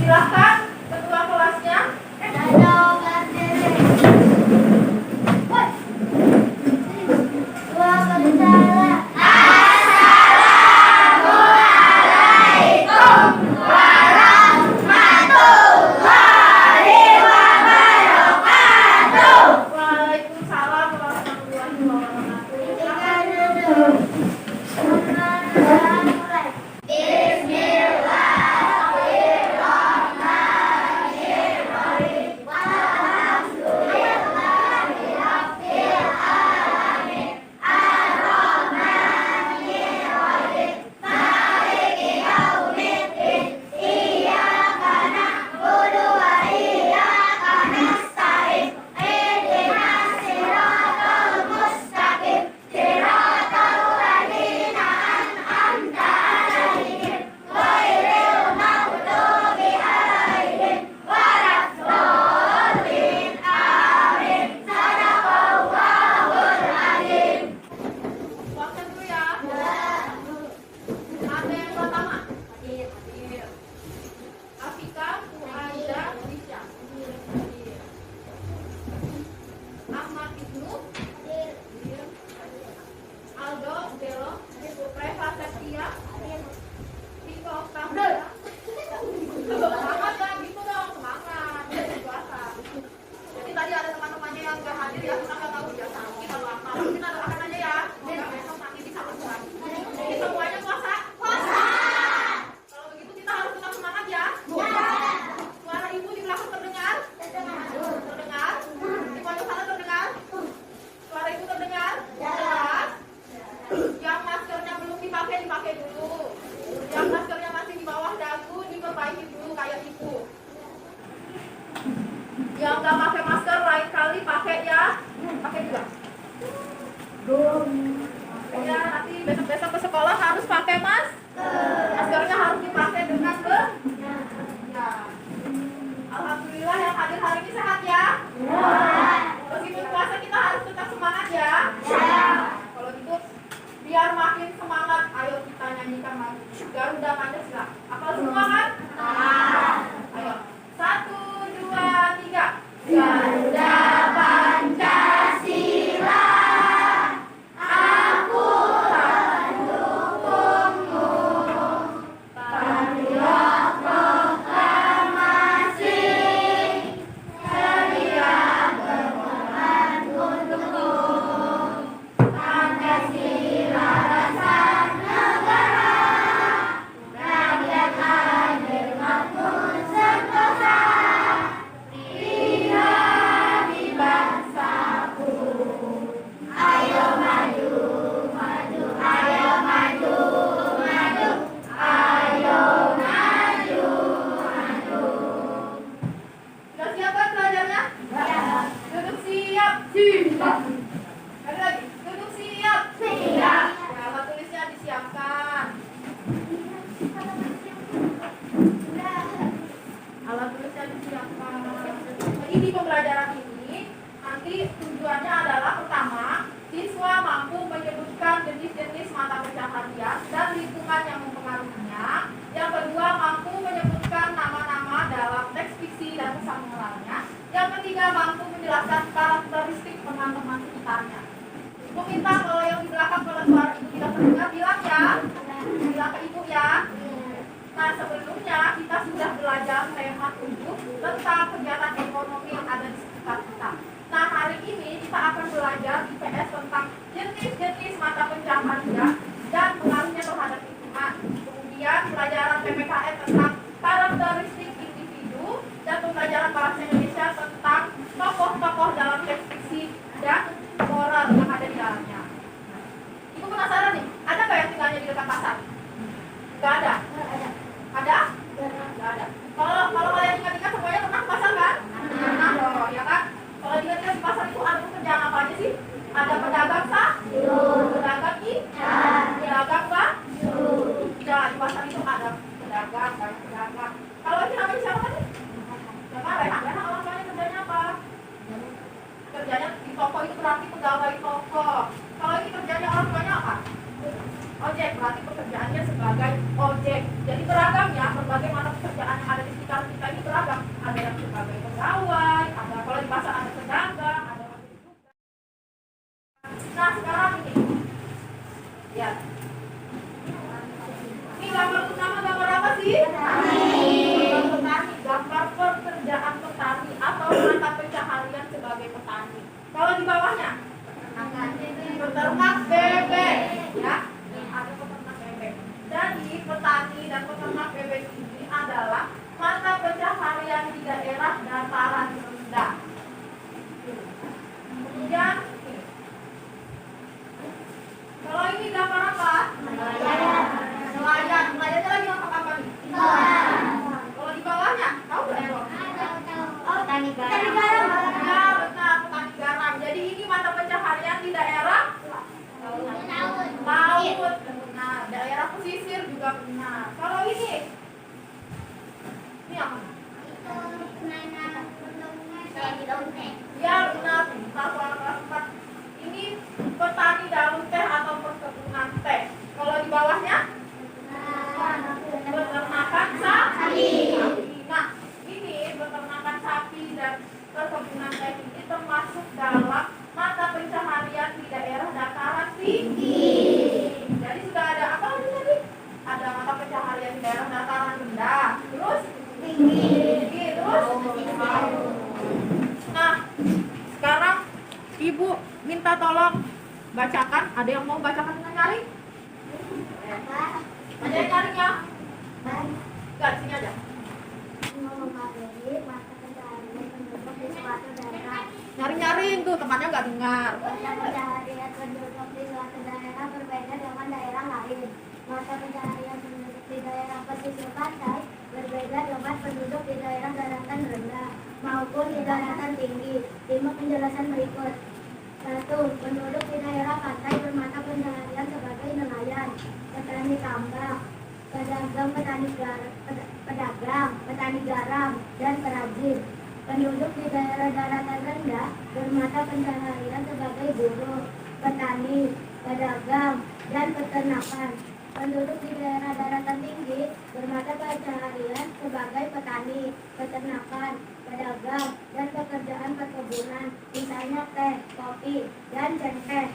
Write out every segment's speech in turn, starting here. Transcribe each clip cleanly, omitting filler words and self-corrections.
Silakan ketua kelasnya. Waalaikumsalam warahmatullahi wabarakatuh. Waktu dulu ya. Ada yang pertama. Afika, Fuaida, Risha. Ahmad Ibnu, Aldo, Belo, Reva Septia, Viko Octavia. Semangat kan, gitu dong, semangat. Puasa. Jadi tadi ada teman-temannya yang nggak hadir ya, kita nggak tahu biasa. Kita doakan, kita doakan aja ya. Semoga besok nanti bisa berpuasa. Jadi semuanya puasa? Puasa. Kalau begitu kita harus tetap semangat ya. Suara ibu di belakang terdengar? Terdengar? Di pojok sana terdengar? Suara ibu terdengar? Jelas? Yang maskernya belum dipakai, dipakai dulu. Yang maskernya masih di bawah dagu, diperbaiki dulu kayak ibu. Yang nggak pakai masker lain kali pakai ya. Pakai juga. Ya, nanti besok-besok ke sekolah harus pakai maskernya harus dipakai dengan benar. Ya. Alhamdulillah yang hadir hari ini sehat ya. Meskipun puasa kita harus tetap semangat ya. Kalau gitu biar makin semangat, ayo kita nyanyikan lagu Garuda Pancasila. Hafal semua kan? Ayo. 1, 2, 3. Garuda Pancasila. Aku mendukungmu. Patriot proklamasi. Sedia berkorban untukmu. Pancasila dasar negara. Rakyat hadir makmur sentosa. Pribadi bangsaku. Ayo maju, maju, ayo maju, maju, ayo maju, maju. Sudah siap kan belajarnya? Duduk siap. Siap. Ada lagi. Duduk siap. Siap. Ya, alat tulisnya disiapkan. Alat tulisnya disiapkan. Ini pembelajaran ini nanti tujuannya adalah pertama, siswa mampu menyebutkan jenis-jenis mata pencaharian hias dan lingkungan yang mempengaruhinya. Yang kedua, mampu menyebutkan nama-nama dalam teks fiksi dan pesan moralnya. Yang ketiga, mampu menjelaskan karakteristik teman-teman sekitarnya. Ibu minta kalau yang di belakang kalau suara ibu tidak terdengar, bilang ya. Bilang ke ibu ya. Nah, sebelumnya kita sudah belajar tema 7 tentang kegiatan ekonomi yang ada di sekitar kita. Nah, hari ini kita akan belajar IPS tentang jenis-jenis mata pencaharian dan pengaruhnya terhadap lingkungan. Kemudian pelajaran PPKN tentang karakteristik individu dan pembelajaran bahasa Indonesia tentang tokoh-tokoh dalam teks fiksi dan moral yang ada di dalamnya. Ibu penasaran nih, ada nggak yang tinggalnya di dekat pasar? Nggak ada. Ada? Nggak ada. Kalau kalian ingat-ingat semuanya pernah ke pasar kan? Pernah loh, ya kan? Kalau ingat-ingat di pasar itu ada pekerjaan apa aja sih? Ada pedagang pedagang ikan, pedagang ya, di pasar itu ada pedagang, banyak pedagang. Kalau ini namanya siapa sih? Siapa? Rehan orang tuanya kerjanya apa? Kerjanya di toko itu berarti pegawai toko. Kalau ini kerjanya orang tuanya apa? ojek, berarti pekerjaannya sebagai ojek. Jadi beragam ya berbagai mata pekerjaan yang ada di sekitar kita peternak bebek, ya. Ada peternak bebek. Jadi petani dan peternak bebek ini adalah mata pencaharian di daerah dataran rendah. Kemudian kalau ini gambar apa? Nelayan. Nelayannya lagi masak apa nih? Kalau di bawahnya, tahu nggak ya? Petani garam. Ya benar, petani garam. Jadi ini mata pencaharian di daerah laut. Benar. Daerah pesisir juga benar. Kalau ini apa? Ya benar. Ini petani daun teh atau perkebunan teh. Kalau di bawahnya peternakan sapi. Nah, ini peternakan sapi dan perkebunan teh ini termasuk dalam mata pencaharian di daerah dataran tinggi. Jadi sudah ada apa lagi tadi? Ada mata pencaharian di daerah dataran rendah, terus tinggi, terus. Nah, sekarang Ibu minta tolong bacakan. Ada yang mau bacakan dengan nyaring? Ada yang nyaring ya? Enggak, sini aja. Nyaring-nyaring tuh, temannya nggak dengar. Mata pencaharian penduduk di suatu daerah berbeda dengan daerah lain. Mata pencaharian penduduk di daerah pesisir pantai berbeda dengan penduduk di daerah daratan rendah maupun di daratan tinggi. Simak penjelasan berikut. 1. Penduduk di daerah pantai bermata pencaharian sebagai nelayan, petani tambak, pedagang, petani garam, dan perajin. Penduduk di daerah daratan rendah bermata pencaharian sebagai buruh, petani, pedagang, dan peternakan. Penduduk di daerah daratan tinggi bermata pencaharian sebagai petani, peternakan, pedagang, dan pekerjaan perkebunan, misalnya teh, kopi, dan cengkeh.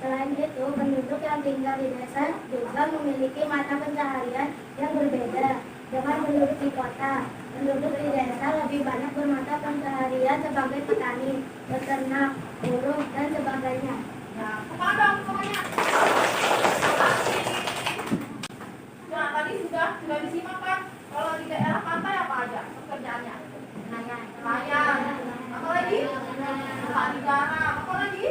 Selain itu, penduduk yang tinggal di desa juga memiliki mata pencaharian yang berbeda dengan penduduk di kota. Penduduk di desa lebih banyak bermata pencaharian sebagai petani, peternak, buruh, dan sebagainya. Ya, kepada semuanya. Nah, tadi sudah disimak kan? Kalau di daerah pantai apa aja pekerjaannya? Nelayan. Apa lagi? Petani garam. Apa lagi?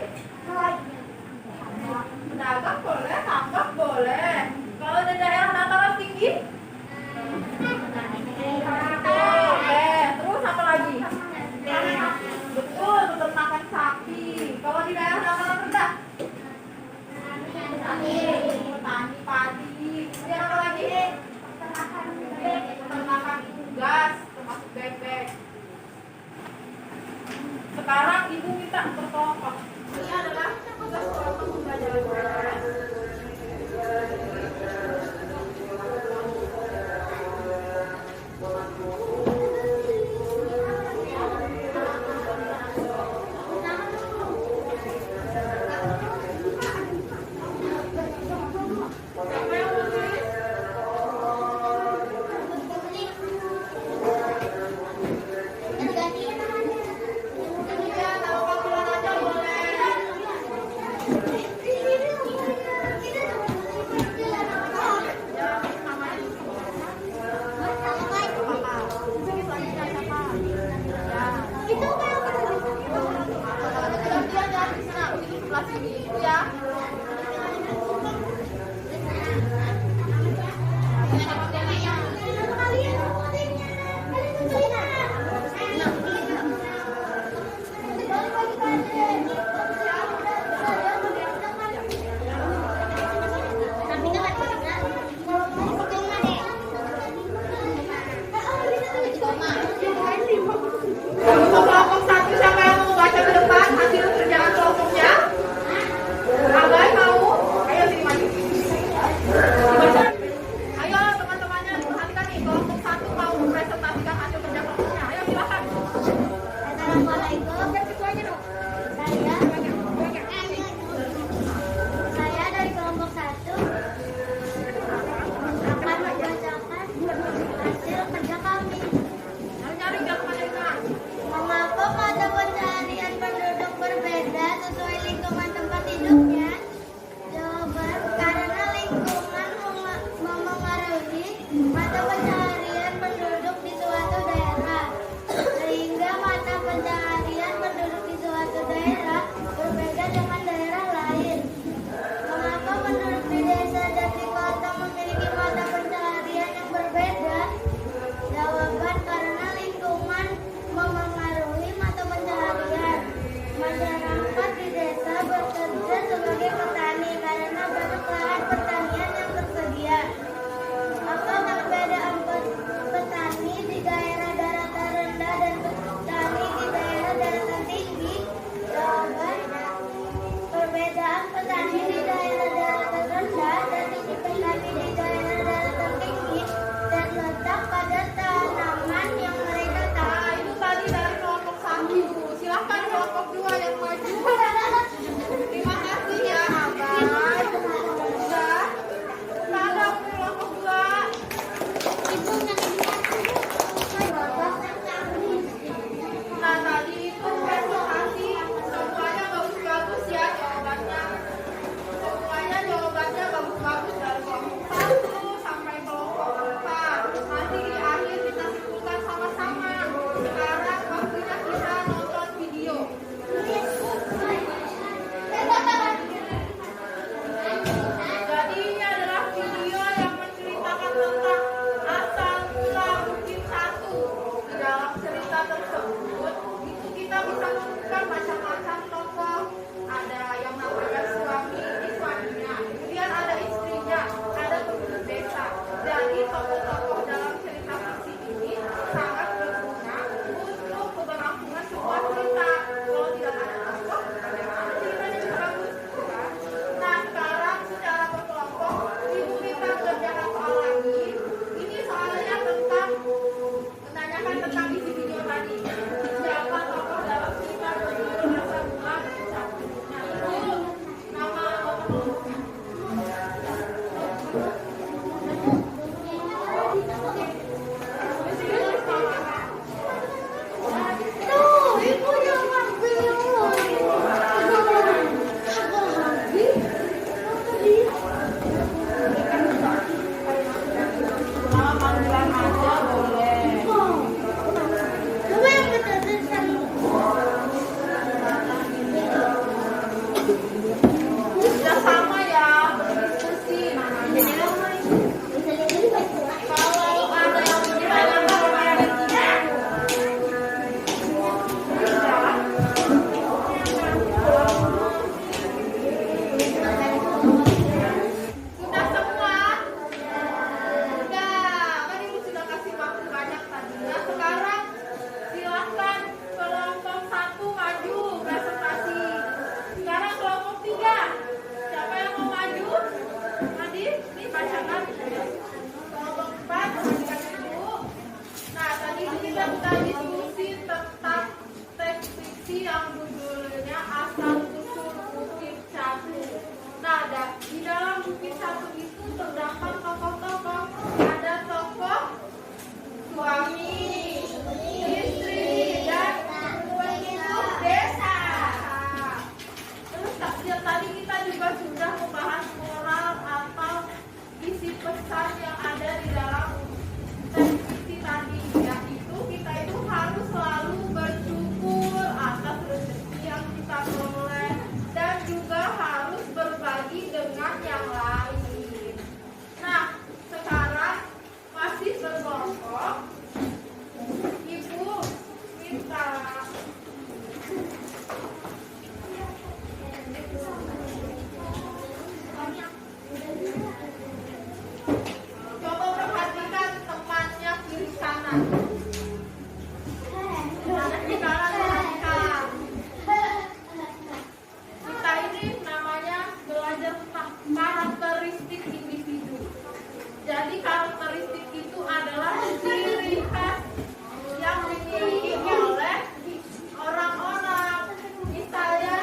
Pedagang boleh, tambak boleh. Kalau di daerah dataran tinggi? Boleh. Terus apa lagi? Betul, peternakan sapi. Kalau di daerah dataran rendah? Coba perhatikan temannya kiri kanan. Kiri kanan perhatikan. Kita ini namanya belajar tentang karakteristik individu. Jadi karakteristik itu adalah ciri khas yang dimiliki oleh orang-orang. Misalnya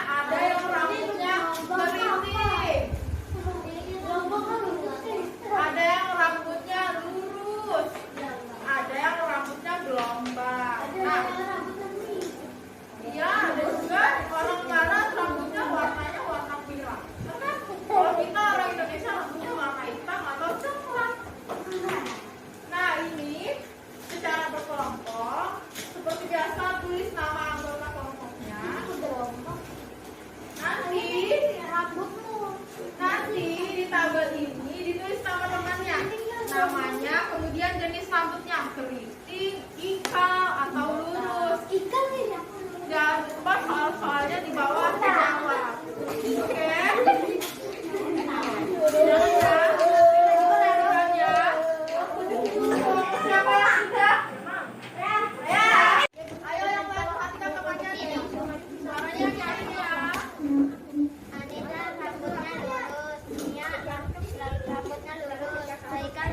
ada yang rambutnya keriting, ada yang rambutnya lurus, ada yang rambutnya gelombang. Nah, iya, ada juga orang barat rambutnya warnanya warna pirang. Karena kalau kita orang Indonesia rambutnya warna hitam atau coklat. Nah, ini secara berkelompok seperti biasa tulis nama anggota kelompoknya. Nanti di tabel ini ditulis nama temannya, namanya, kemudian jenis rambutnya keriting, ikal atau lurus. Jangan lupa soal-soalnya di bawah dijawab. Oke? Siapa yang sudah? Ayo yang lain perhatikan temannya nih. Suaranya nyanyi ya. Anita rambutnya lurus, Nia rambutnya lurus, Aikan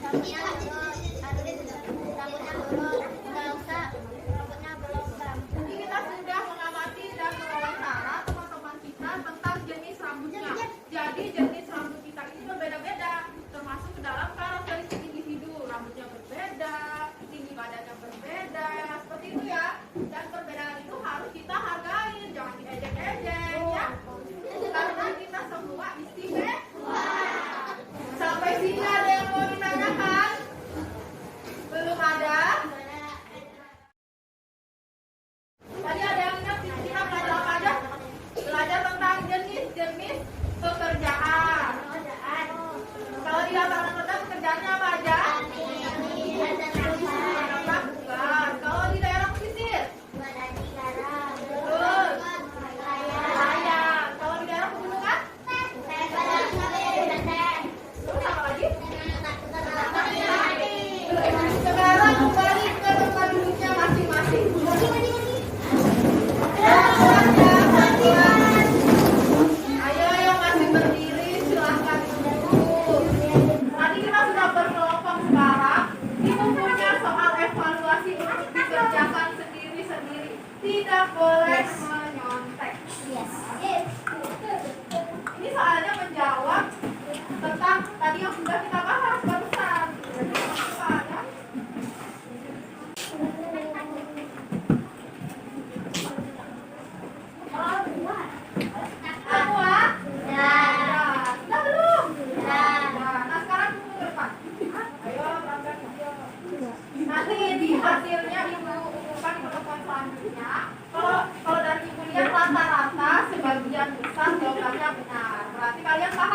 rambutnya lurus, Adit rambutnya lurus, Gausa rambutnya gelombang. Jadi kita sudah mengamati dan mewawancara teman-teman kita tentang jenis rambutnya. Jadi jenis rambut kita ini berbeda-beda, termasuk ke dalam karakteristik individu. Rambutnya berbeda, tinggi badannya berbeda, seperti itu ya. Dan perbedaan itu harus kita hargai, jangan diejek-ejek ya. Karena kita semua istimewa. Sampai sini ada yang mau ditanyakan? Belum ada? Tadi ada yang ingat kita belajar apa aja? Belajar tentang jenis-jenis pekerjaan. Kalau di lapangan kerja pekerjaannya apa aja? Bukan. Kalau di daerah pesisir? Terus? Nelayan. Kalau di daerah pegunungan? Terus apa lagi? Sekarang kembali ke tempat duduknya masing-masing. Ayo yang masih berdiri silahkan duduk. Tadi kita sudah berkelompok sekarang. Di bukunya soal evaluasi untuk dikerjakan sendiri-sendiri. Tidak boleh menyontek. Ini soalnya menjawab tentang tadi yang sudah kita bahas barusan. Soalnya semua? Sudah belum? Nah sekarang tunggu ke depan. Ayo berangkat hijau. Nanti di hasilnya ibu umumkan di pertemuan selanjutnya. Kalau dari ibu lihat rata-rata sebagian besar jawabannya benar. Berarti kalian paham